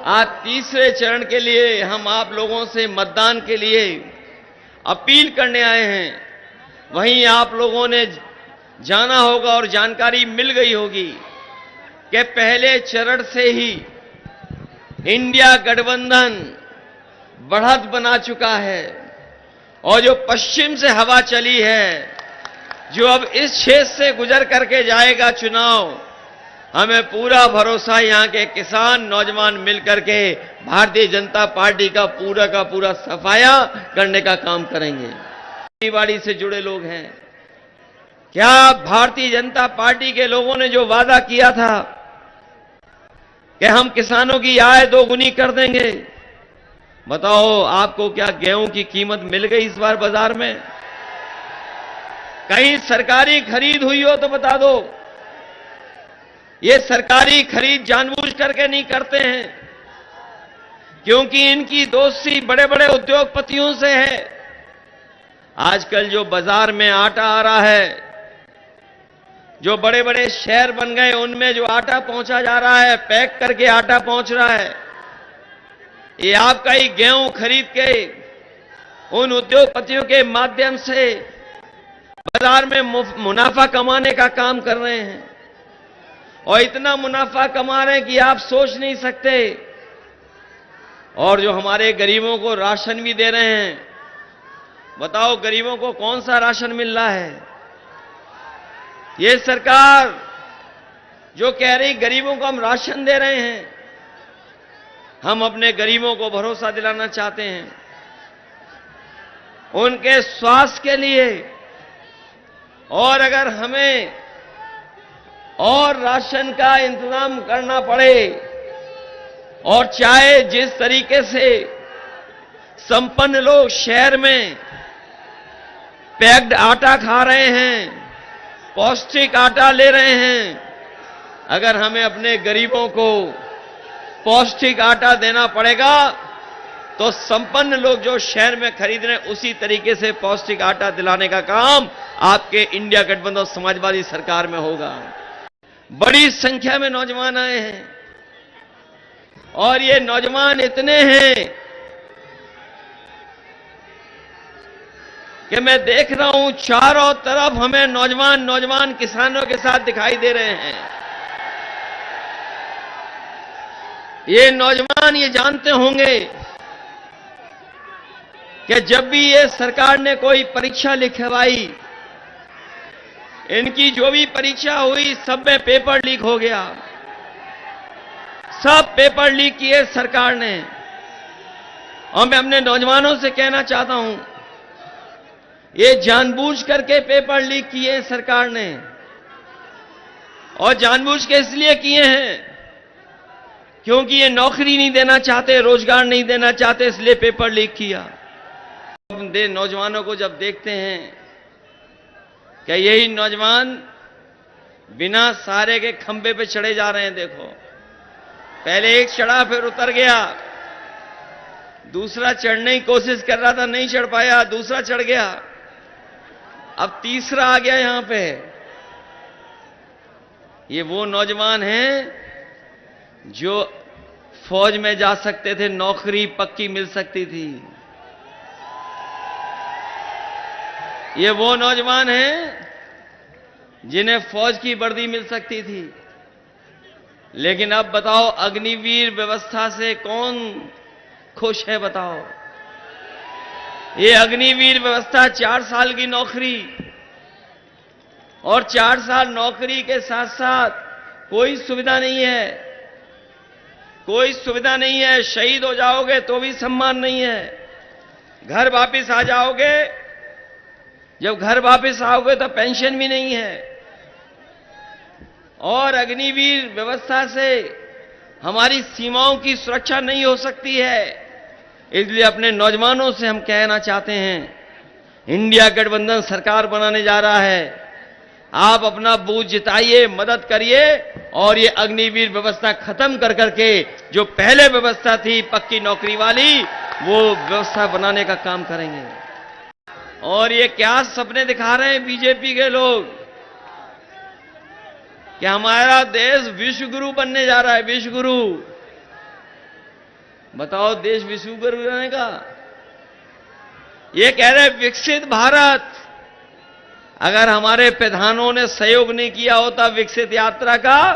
आज तीसरे चरण के लिए हम आप लोगों से मतदान के लिए अपील करने आए हैं। वहीं आप लोगों ने जाना होगा और जानकारी मिल गई होगी कि पहले चरण से ही इंडिया गठबंधन बढ़त बना चुका है और जो पश्चिम से हवा चली है, जो अब इस क्षेत्र से गुजर करके जाएगा चुनाव, हमें पूरा भरोसा यहां के किसान नौजवान मिलकर के भारतीय जनता पार्टी का पूरा सफाया करने का काम करेंगे। खेतीबाड़ी से जुड़े लोग हैं, क्या भारतीय जनता पार्टी के लोगों ने जो वादा किया था कि हम किसानों की आय दोगुनी कर देंगे, बताओ आपको क्या गेहूं की कीमत मिल गई इस बार बाजार में? कहीं सरकारी खरीद हुई हो तो बता दो। ये सरकारी खरीद जानबूझ करके नहीं करते हैं, क्योंकि इनकी दोस्ती बड़े बड़े उद्योगपतियों से है। आजकल जो बाजार में आटा आ रहा है, जो बड़े बड़े शहर बन गए उनमें जो आटा पहुंचा जा रहा है, पैक करके आटा पहुंच रहा है, ये आपका ही गेहूं खरीद के उन उद्योगपतियों के माध्यम से बाजार में मुनाफा कमाने का काम कर रहे हैं और इतना मुनाफा कमा रहे हैं कि आप सोच नहीं सकते। और जो हमारे गरीबों को राशन भी दे रहे हैं, बताओ गरीबों को कौन सा राशन मिल रहा है? ये सरकार जो कह रही गरीबों को हम राशन दे रहे हैं, हम अपने गरीबों को भरोसा दिलाना चाहते हैं उनके स्वास्थ्य के लिए। और अगर हमें और राशन का इंतजाम करना पड़े, और चाहे जिस तरीके से संपन्न लोग शहर में पैक्ड आटा खा रहे हैं, पौष्टिक आटा ले रहे हैं, अगर हमें अपने गरीबों को पौष्टिक आटा देना पड़ेगा तो संपन्न लोग जो शहर में खरीद रहे हैं उसी तरीके से पौष्टिक आटा दिलाने का काम आपके इंडिया गठबंधन समाजवादी सरकार में होगा। बड़ी संख्या में नौजवान आए हैं और ये नौजवान इतने हैं कि मैं देख रहा हूं चारों तरफ हमें नौजवान किसानों के साथ दिखाई दे रहे हैं। ये नौजवान ये जानते होंगे कि जब भी ये सरकार ने कोई परीक्षा लिखवाई, इनकी जो भी परीक्षा हुई सब में पेपर लीक हो गया, सब पेपर लीक किए सरकार ने। और मैं अपने नौजवानों से कहना चाहता हूं, ये जानबूझ करके पेपर लीक किए सरकार ने, और जानबूझ के इसलिए किए हैं क्योंकि ये नौकरी नहीं देना चाहते, रोजगार नहीं देना चाहते, इसलिए पेपर लीक किया। नौजवानों को जब देखते हैं कि यही नौजवान बिना सहारे के खंबे पे चढ़े जा रहे हैं, देखो पहले एक चढ़ा फिर उतर गया, दूसरा चढ़ने की कोशिश कर रहा था नहीं चढ़ पाया, दूसरा चढ़ गया, अब तीसरा आ गया यहां पे। ये वो नौजवान हैं जो फौज में जा सकते थे, नौकरी पक्की मिल सकती थी। ये वो नौजवान हैं जिन्हें फौज की वर्दी मिल सकती थी। लेकिन अब बताओ अग्निवीर व्यवस्था से कौन खुश है? बताओ, ये अग्निवीर व्यवस्था 4 साल की नौकरी, और 4 साल नौकरी के साथ साथ कोई सुविधा नहीं है, कोई सुविधा नहीं है। शहीद हो जाओगे तो भी सम्मान नहीं है, घर वापस आ जाओगे, जब घर वापस आओगे तो पेंशन भी नहीं है। और अग्निवीर व्यवस्था से हमारी सीमाओं की सुरक्षा नहीं हो सकती है। इसलिए अपने नौजवानों से हम कहना चाहते हैं, इंडिया गठबंधन सरकार बनाने जा रहा है, आप अपना बूथ जिताइए, मदद करिए, और ये अग्निवीर व्यवस्था खत्म कर करके जो पहले व्यवस्था थी पक्की नौकरी वाली, वो व्यवस्था बनाने का काम करेंगे। और ये क्या सपने दिखा रहे हैं बीजेपी के लोग कि हमारा देश विश्व गुरु बनने जा रहा है, विश्व गुरु। बताओ देश विश्व गुरु बनेगा। ये कह रहे विकसित भारत। अगर हमारे प्रधानों ने सहयोग नहीं किया होता विकसित यात्रा का,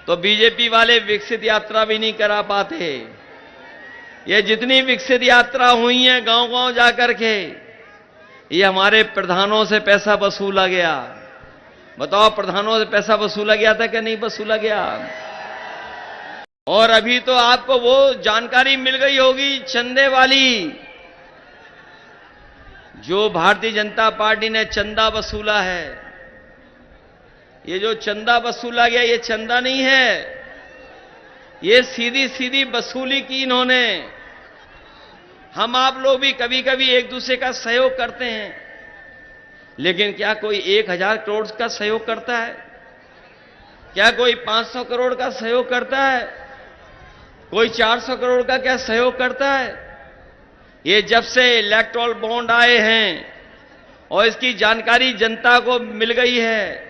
तो बीजेपी वाले विकसित यात्रा भी नहीं करा पाते। ये जितनी विकसित यात्रा हुई है गांव-गांव जाकर के, ये हमारे प्रधानों से पैसा वसूला गया। बताओ प्रधानों से पैसा वसूला गया था कि नहीं वसूला गया? और अभी तो आपको वो जानकारी मिल गई होगी चंदे वाली, जो भारतीय जनता पार्टी ने चंदा वसूला है। ये जो चंदा वसूला गया, ये चंदा नहीं है, ये सीधी सीधी वसूली की इन्होंने। हम आप लोग भी कभी कभी एक दूसरे का सहयोग करते हैं, लेकिन क्या कोई 1000 करोड़ का सहयोग करता है? क्या कोई 500 करोड़ का सहयोग करता है? कोई 400 करोड़ का क्या सहयोग करता है? ये जब से इलेक्टोरल बॉन्ड आए हैं और इसकी जानकारी जनता को मिल गई है,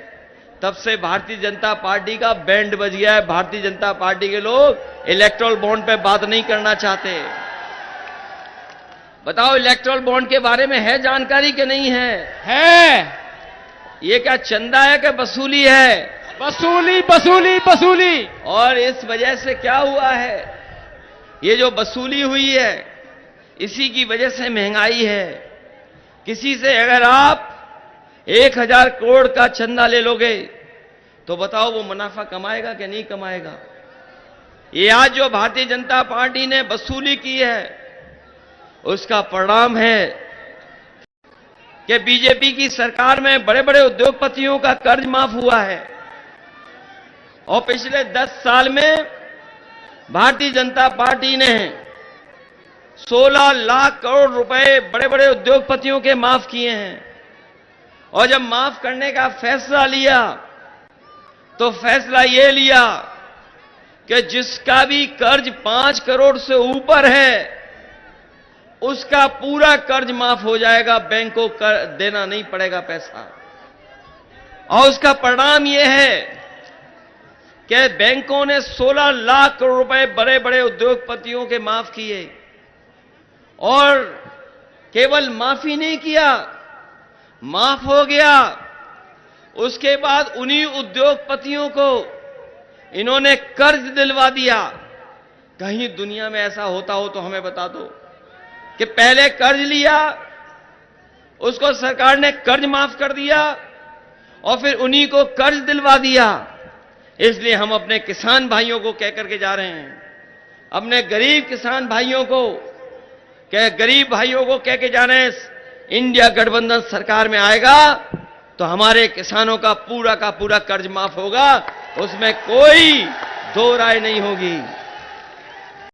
तब से भारतीय जनता पार्टी का बैंड बज गया है। भारतीय जनता पार्टी के लोग इलेक्टोरल बॉन्ड पे बात नहीं करना चाहते। बताओ इलेक्टोरल बॉन्ड के बारे में है जानकारी कि नहीं है? है। ये क्या चंदा है कि वसूली है? वसूली वसूली वसूली। और इस वजह से क्या हुआ है, ये जो वसूली हुई है, इसी की वजह से महंगाई है। किसी से अगर आप 1000 करोड़ का चंदा ले लोगे, तो बताओ वो मुनाफा कमाएगा कि नहीं कमाएगा? ये आज जो भारतीय जनता पार्टी ने वसूली की है, उसका परिणाम है कि बीजेपी की सरकार में बड़े बड़े उद्योगपतियों का कर्ज माफ हुआ है। और पिछले 10 साल में भारतीय जनता पार्टी ने 16 लाख करोड़ रुपए बड़े बड़े उद्योगपतियों के माफ किए हैं। और जब माफ करने का फैसला लिया, तो फैसला यह लिया कि जिसका भी कर्ज 5 करोड़ से ऊपर है, उसका पूरा कर्ज माफ हो जाएगा, बैंक को देना नहीं पड़ेगा पैसा। और उसका परिणाम यह है कि बैंकों ने 16 लाख करोड़ रुपए बड़े बड़े उद्योगपतियों के माफ किए। और केवल माफी नहीं किया, माफ हो गया, उसके बाद उन्हीं उद्योगपतियों को इन्होंने कर्ज दिलवा दिया। कहीं दुनिया में ऐसा होता हो तो हमें बता दो कि पहले कर्ज लिया, उसको सरकार ने कर्ज माफ कर दिया और फिर उन्हीं को कर्ज दिलवा दिया। इसलिए हम अपने किसान भाइयों को कह करके जा रहे हैं, अपने गरीब किसान भाइयों को गरीब भाइयों को कह के जा रहे हैं, इंडिया गठबंधन सरकार में आएगा तो हमारे किसानों का पूरा कर्ज माफ होगा, उसमें कोई दो राय नहीं होगी।